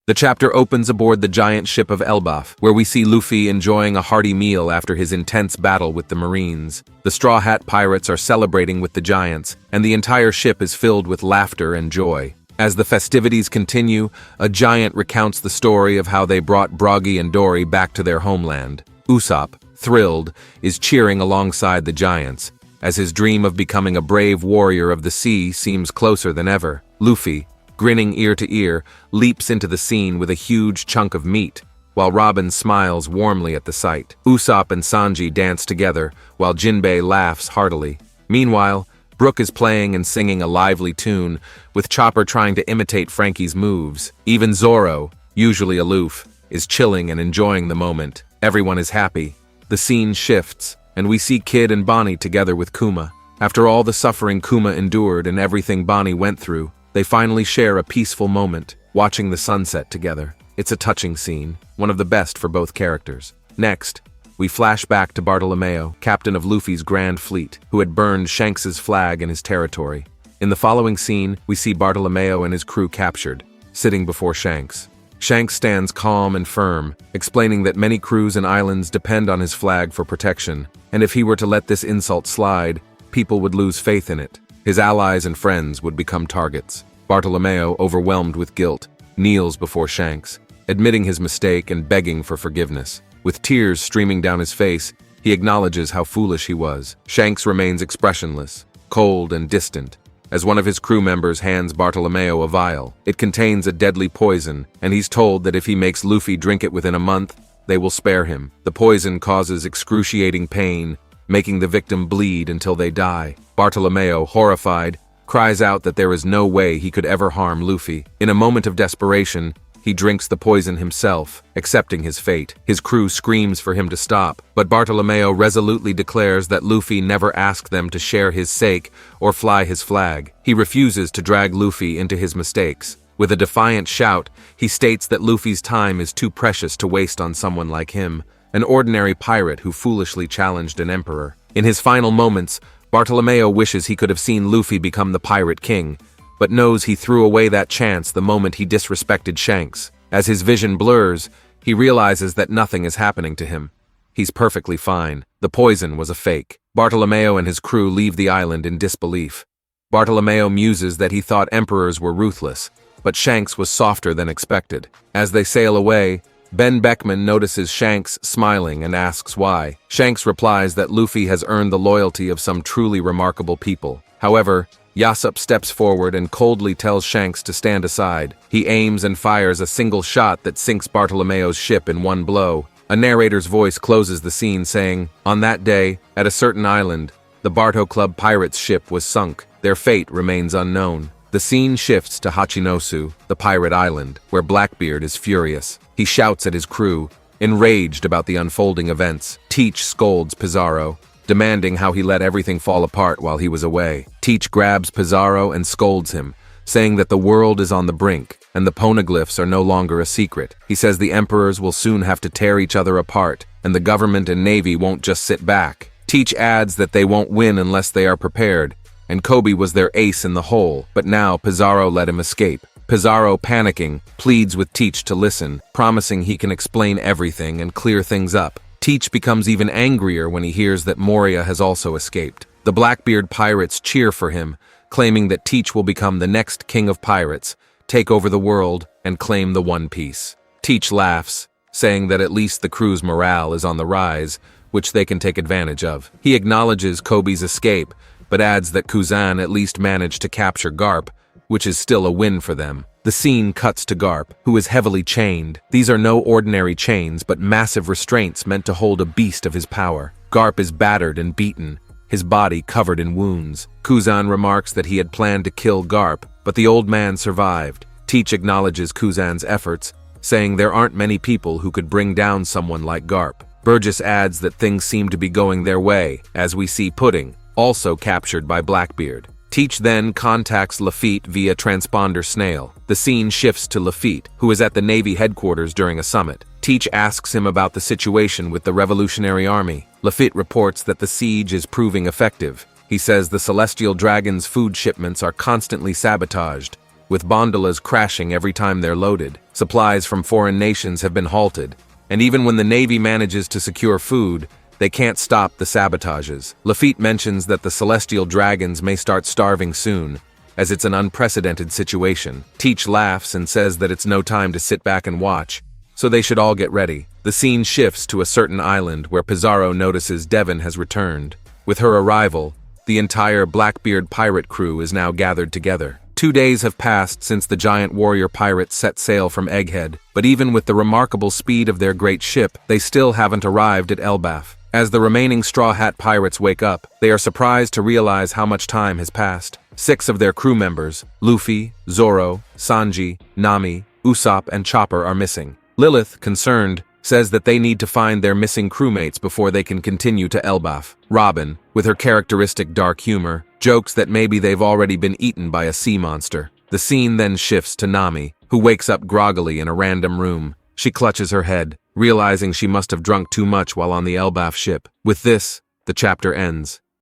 The chapter opens aboard the giant ship of Elbaf, where we see Luffy enjoying a hearty meal after his intense battle with the Marines. The Straw Hat Pirates are celebrating with the giants, and the entire ship is filled with laughter and joy. As the festivities continue, a giant recounts the story of how they brought Broggy and Dory back to their homeland. Usopp, thrilled, is cheering alongside the giants, as his dream of becoming a brave warrior of the sea seems closer than ever. Luffy, grinning ear to ear, leaps into the scene with a huge chunk of meat, while Robin smiles warmly at the sight. Usopp and Sanji dance together, while Jinbei laughs heartily. Meanwhile, Brook is playing and singing a lively tune, with Chopper trying to imitate Frankie's moves. Even Zoro, usually aloof, is chilling and enjoying the moment. Everyone is happy. The scene shifts, and we see Kid and Bonnie together with Kuma. After all the suffering Kuma endured and everything Bonnie went through, they finally share a peaceful moment, watching the sunset together. It's a touching scene, one of the best for both characters. Next, we flash back to Bartolomeo, captain of Luffy's Grand Fleet, who had burned Shanks's flag in his territory. In the following scene, we see Bartolomeo and his crew captured, sitting before Shanks. Shanks stands calm and firm, explaining that many crews and islands depend on his flag for protection, and if he were to let this insult slide, people would lose faith in it. His allies and friends would become targets. Bartolomeo, overwhelmed with guilt, kneels before Shanks, admitting his mistake and begging for forgiveness. With tears streaming down his face, he acknowledges how foolish he was. Shanks remains expressionless, cold and distant, as one of his crew members hands Bartolomeo a vial. It contains a deadly poison, and he's told that if he makes Luffy drink it within a month, they will spare him. The poison causes excruciating pain, making the victim bleed until they die. Bartolomeo, horrified, cries out that there is no way he could ever harm Luffy. In a moment of desperation, he drinks the poison himself, accepting his fate. His crew screams for him to stop, but Bartolomeo resolutely declares that Luffy never asked them to share his sake or fly his flag. He refuses to drag Luffy into his mistakes. With a defiant shout, he states that Luffy's time is too precious to waste on someone like him, an ordinary pirate who foolishly challenged an emperor. In his final moments, Bartolomeo wishes he could have seen Luffy become the Pirate King, but knows he threw away that chance the moment he disrespected Shanks. As his vision blurs, he realizes that nothing is happening to him. He's perfectly fine. The poison was a fake. Bartolomeo and his crew leave the island in disbelief. Bartolomeo muses that he thought emperors were ruthless, but Shanks was softer than expected. As they sail away, Ben Beckman notices Shanks smiling and asks why. Shanks replies that Luffy has earned the loyalty of some truly remarkable people. However, Yasopp steps forward and coldly tells Shanks to stand aside. He aims and fires a single shot that sinks Bartolomeo's ship in one blow. A narrator's voice closes the scene saying, "On that day, at a certain island, the Barto Club pirates' ship was sunk. Their fate remains unknown." The scene shifts to Hachinosu, the pirate island, where Blackbeard is furious. He shouts at his crew, enraged about the unfolding events. Teach scolds Pizarro, demanding how he let everything fall apart while he was away. Teach grabs Pizarro and scolds him, saying that the world is on the brink, and the poneglyphs are no longer a secret. He says the emperors will soon have to tear each other apart, and the government and navy won't just sit back. Teach adds that they won't win unless they are prepared, and Koby was their ace in the hole, but now Pizarro let him escape. Pizarro, panicking, pleads with Teach to listen, promising he can explain everything and clear things up. Teach becomes even angrier when he hears that Moria has also escaped. The Blackbeard pirates cheer for him, claiming that Teach will become the next king of pirates, take over the world, and claim the One Piece. Teach laughs, saying that at least the crew's morale is on the rise, which they can take advantage of. He acknowledges Koby's escape, but adds that Kuzan at least managed to capture Garp, which is still a win for them. The scene cuts to Garp, who is heavily chained. These are no ordinary chains, but massive restraints meant to hold a beast of his power. Garp is battered and beaten, his body covered in wounds. Kuzan remarks that he had planned to kill Garp, but the old man survived. Teach acknowledges Kuzan's efforts, saying there aren't many people who could bring down someone like Garp. Burgess adds that things seem to be going their way, as we see Pudding, also captured by Blackbeard. Teach then contacts Lafitte via transponder snail. The scene shifts to Lafitte, who is at the Navy headquarters during a summit. Teach asks him about the situation with the Revolutionary Army. Lafitte reports that the siege is proving effective. He says the Celestial Dragon's food shipments are constantly sabotaged, with gondolas crashing every time they're loaded. Supplies from foreign nations have been halted, and even when the Navy manages to secure food, they can't stop the sabotages. Lafitte mentions that the celestial dragons may start starving soon, as it's an unprecedented situation. Teach laughs and says that it's no time to sit back and watch, so they should all get ready. The scene shifts to a certain island where Pizarro notices Devon has returned. With her arrival, the entire Blackbeard pirate crew is now gathered together. 2 days have passed since the giant warrior pirates set sail from Egghead, but even with the remarkable speed of their great ship, they still haven't arrived at Elbaf. As the remaining Straw Hat pirates wake up, they are surprised to realize how much time has passed. 6 of their crew members, Luffy, Zoro, Sanji, Nami, Usopp, and Chopper are missing. Lilith, concerned, says that they need to find their missing crewmates before they can continue to Elbaf. Robin, with her characteristic dark humor, jokes that maybe they've already been eaten by a sea monster. The scene then shifts to Nami, who wakes up groggily in a random room. She clutches her head, realizing she must have drunk too much while on the Elbaf ship. With this, the chapter ends.